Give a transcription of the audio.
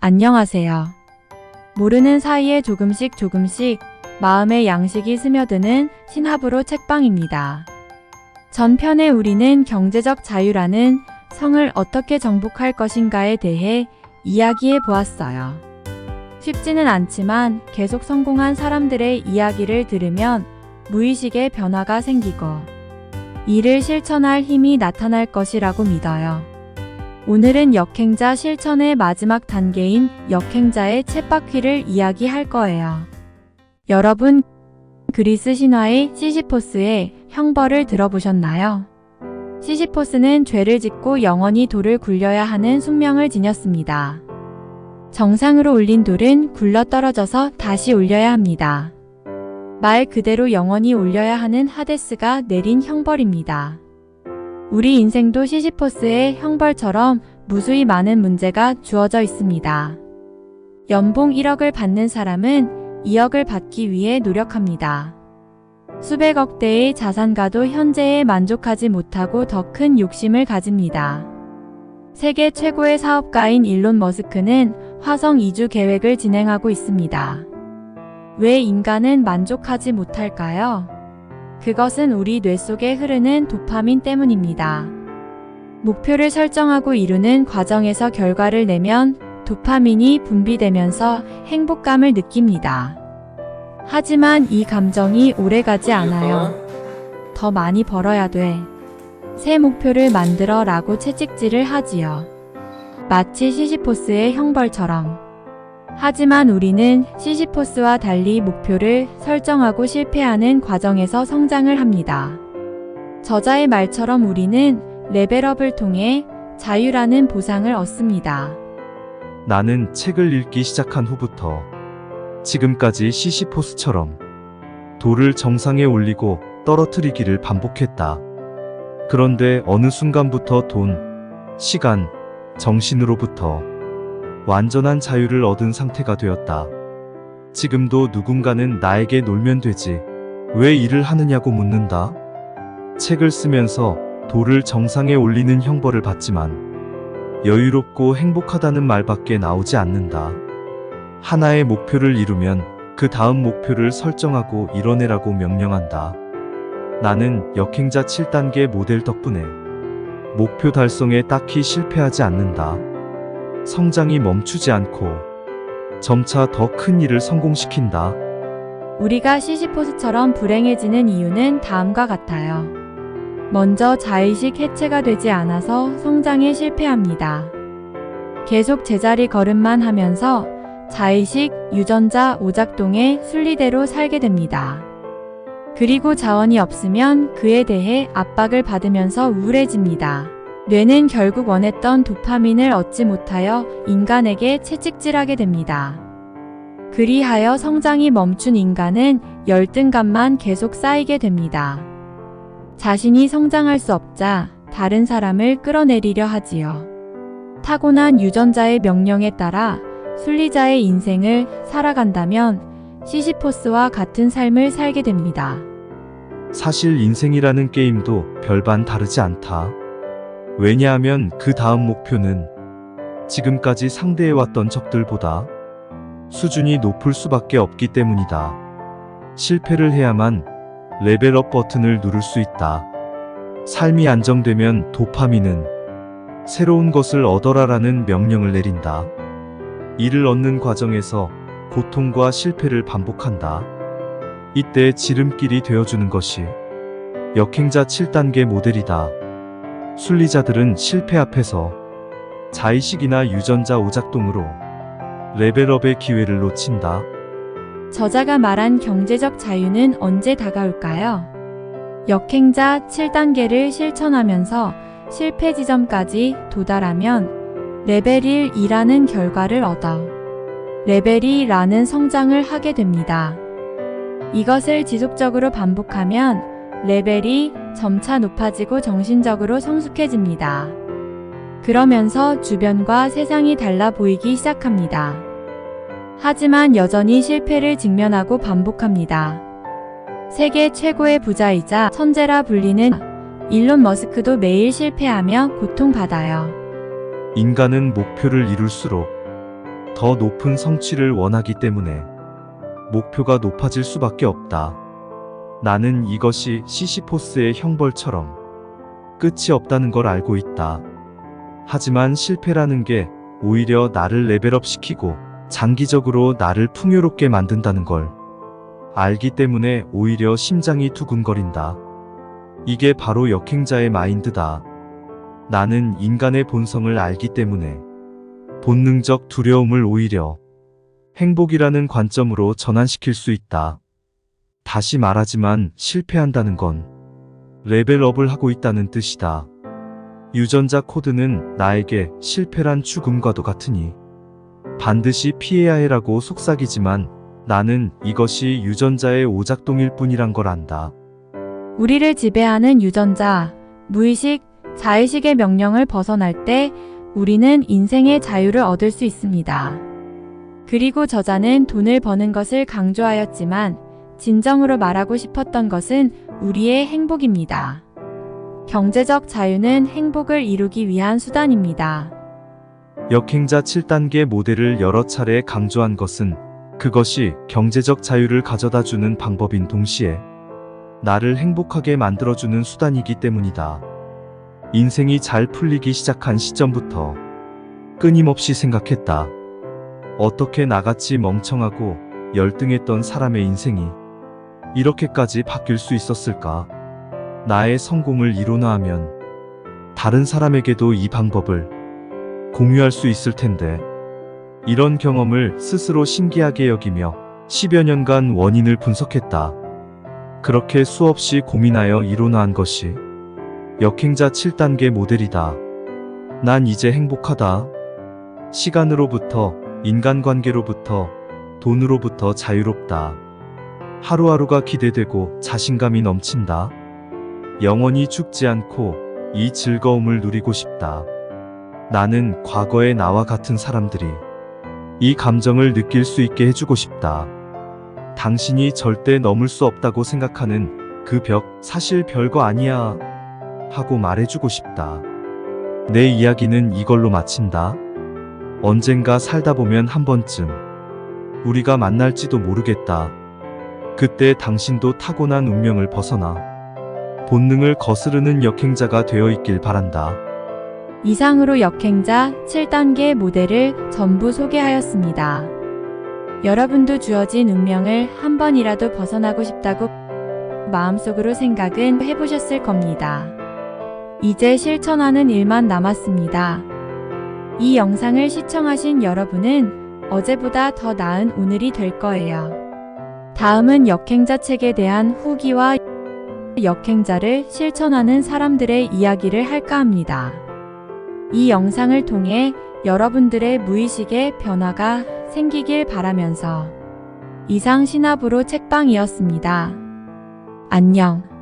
안녕하세요. 모르는 사이에 조금씩 마음의 양식이 스며드는 신합으로 책방입니다. 전편에 우리는 경제적 자유라는 성을 어떻게 정복할 것인가에 대해 이야기해 보았어요. 쉽지는 않지만 계속 성공한 사람들의 이야기를 들으면 무의식의 변화가 생기고 이를 실천할 힘이 나타날 것이라고 믿어요. 오늘은 역행자 실천의 마지막 단계인 역행자의 쳇바퀴를 이야기할 거예요. 여러분, 그리스 신화의 시시포스의 형벌을 들어보셨나요? 시시포스는 죄를 짓고 영원히 돌을 굴려야 하는 숙명을 지녔습니다. 정상으로 올린 돌은 굴러 떨어져서 다시 올려야 합니다. 말 그대로 영원히 올려야 하는 하데스가 내린 형벌입니다. 우리 인생도 시시포스의 형벌처럼 무수히 많은 문제가 주어져 있습니다. 연봉 1억을 받는 사람은 2억을 받기 위해 노력합니다. 수백억 대의 자산가도 현재에 만족하지 못하고 더 큰 욕심을 가집니다. 세계 최고의 사업가인 일론 머스크는 화성 이주 계획을 진행하고 있습니다. 왜 인간은 만족하지 못할까요? 그것은 우리 뇌 속에 흐르는 도파민 때문입니다. 목표를 설정하고 이루는 과정에서 결과를 내면 도파민이 분비되면서 행복감을 느낍니다. 하지만 이 감정이 오래가지 않아요. 더 많이 벌어야 돼. 새 목표를 만들어 라고 채찍질을 하지요. 마치 시시포스의 형벌처럼. 하지만 우리는 시시포스와 달리 목표를 설정하고 실패하는 과정에서 성장을 합니다. 저자의 말처럼 우리는 레벨업을 통해 자유라는 보상을 얻습니다. 나는 책을 읽기 시작한 후부터 지금까지 시시포스처럼 돌을 정상에 올리고 떨어뜨리기를 반복했다. 그런데 어느 순간부터 돈, 시간, 정신으로부터 완전한 자유를 얻은 상태가 되었다. 지금도 누군가는 나에게 놀면 되지, 왜 일을 하느냐고 묻는다. 책을 쓰면서 돌을 정상에 올리는 형벌을 받지만 여유롭고 행복하다는 말밖에 나오지 않는다. 하나의 목표를 이루면 그 다음 목표를 설정하고 이뤄내라고 명령한다. 나는 역행자 7단계 모델 덕분에 목표 달성에 딱히 실패하지 않는다. 성장이 멈추지 않고 점차 더 큰 일을 성공시킨다. 우리가 시시포스처럼 불행해지는 이유는 다음과 같아요. 먼저 자의식 해체가 되지 않아서 성장에 실패합니다. 계속 제자리 걸음만 하면서 자의식, 유전자, 오작동의 순리대로 살게 됩니다. 그리고 자원이 없으면 그에 대해 압박을 받으면서 우울해집니다. 뇌는 결국 원했던 도파민을 얻지 못하여 인간에게 채찍질하게 됩니다. 그리하여 성장이 멈춘 인간은 열등감만 계속 쌓이게 됩니다. 자신이 성장할 수 없자 다른 사람을 끌어내리려 하지요. 타고난 유전자의 명령에 따라 순리자의 인생을 살아간다면 시시포스와 같은 삶을 살게 됩니다. 사실 인생이라는 게임도 별반 다르지 않다. 왜냐하면 그 다음 목표는 지금까지 상대해왔던 적들보다 수준이 높을 수밖에 없기 때문이다. 실패를 해야만 레벨업 버튼을 누를 수 있다. 삶이 안정되면 도파민은 새로운 것을 얻어라라는 명령을 내린다. 이를 얻는 과정에서 고통과 실패를 반복한다. 이때 지름길이 되어주는 것이 역행자 7단계 모델이다. 순리자들은 실패 앞에서 자의식이나 유전자 오작동으로 레벨업의 기회를 놓친다. 저자가 말한 경제적 자유는 언제 다가올까요? 역행자 7단계를 실천하면서 실패 지점까지 도달하면 레벨 1이라는 결과를 얻어 레벨 2라는 성장을 하게 됩니다. 이것을 지속적으로 반복하면 레벨이 점차 높아지고 정신적으로 성숙해집니다. 그러면서 주변과 세상이 달라 보이기 시작합니다. 하지만 여전히 실패를 직면하고 반복합니다. 세계 최고의 부자이자 천재라 불리는 일론 머스크도 매일 실패하며 고통받아요. 인간은 목표를 이룰수록 더 더 높은 성취를 원하기 때문에 목표가 높아질 수밖에 없다. 나는 이것이 시시포스의 형벌처럼 끝이 없다는 걸 알고 있다. 하지만 실패라는 게 오히려 나를 레벨업 시키고 장기적으로 나를 풍요롭게 만든다는 걸 알기 때문에 오히려 심장이 두근거린다. 이게 바로 역행자의 마인드다. 나는 인간의 본성을 알기 때문에 본능적 두려움을 오히려 행복이라는 관점으로 전환시킬 수 있다. 다시 말하지만 실패한다는 건 레벨업을 하고 있다는 뜻이다. 유전자 코드는 나에게 실패란 죽음과도 같으니 반드시 피해야 해라고 속삭이지만 나는 이것이 유전자의 오작동일 뿐이란 걸 안다. 우리를 지배하는 유전자, 무의식, 자의식의 명령을 벗어날 때 우리는 인생의 자유를 얻을 수 있습니다. 그리고 저자는 돈을 버는 것을 강조하였지만 진정으로 말하고 싶었던 것은 우리의 행복입니다. 경제적 자유는 행복을 이루기 위한 수단입니다. 역행자 7단계 모델을 여러 차례 강조한 것은 그것이 경제적 자유를 가져다주는 방법인 동시에 나를 행복하게 만들어주는 수단이기 때문이다. 인생이 잘 풀리기 시작한 시점부터 끊임없이 생각했다. 어떻게 나같이 멍청하고 열등했던 사람의 인생이 이렇게까지 바뀔 수 있었을까? 나의 성공을 이론화하면 다른 사람에게도 이 방법을 공유할 수 있을 텐데, 이런 경험을 스스로 신기하게 여기며 10여 년간 원인을 분석했다. 그렇게 수없이 고민하여 이론화한 것이 역행자 7단계 모델이다. 난 이제 행복하다. 시간으로부터, 인간관계로부터, 돈으로부터 자유롭다. 하루하루가 기대되고 자신감이 넘친다. 영원히 죽지 않고 이 즐거움을 누리고 싶다. 나는 과거의 나와 같은 사람들이 이 감정을 느낄 수 있게 해주고 싶다. 당신이 절대 넘을 수 없다고 생각하는 그 벽 사실 별거 아니야 하고 말해주고 싶다. 내 이야기는 이걸로 마친다. 언젠가 살다 보면 한 번쯤 우리가 만날지도 모르겠다. 그때 당신도 타고난 운명을 벗어나 본능을 거스르는 역행자가 되어 있길 바란다. 이상으로 역행자 7단계 모델을 전부 소개하였습니다. 여러분도 주어진 운명을 한 번이라도 벗어나고 싶다고 마음속으로 생각은 해보셨을 겁니다. 이제 실천하는 일만 남았습니다. 이 영상을 시청하신 여러분은 어제보다 더 나은 오늘이 될 거예요. 다음은 역행자 책에 대한 후기와 역행자를 실천하는 사람들의 이야기를 할까 합니다. 이 영상을 통해 여러분들의 무의식의 변화가 생기길 바라면서 이상 신압으로 책방이었습니다. 안녕.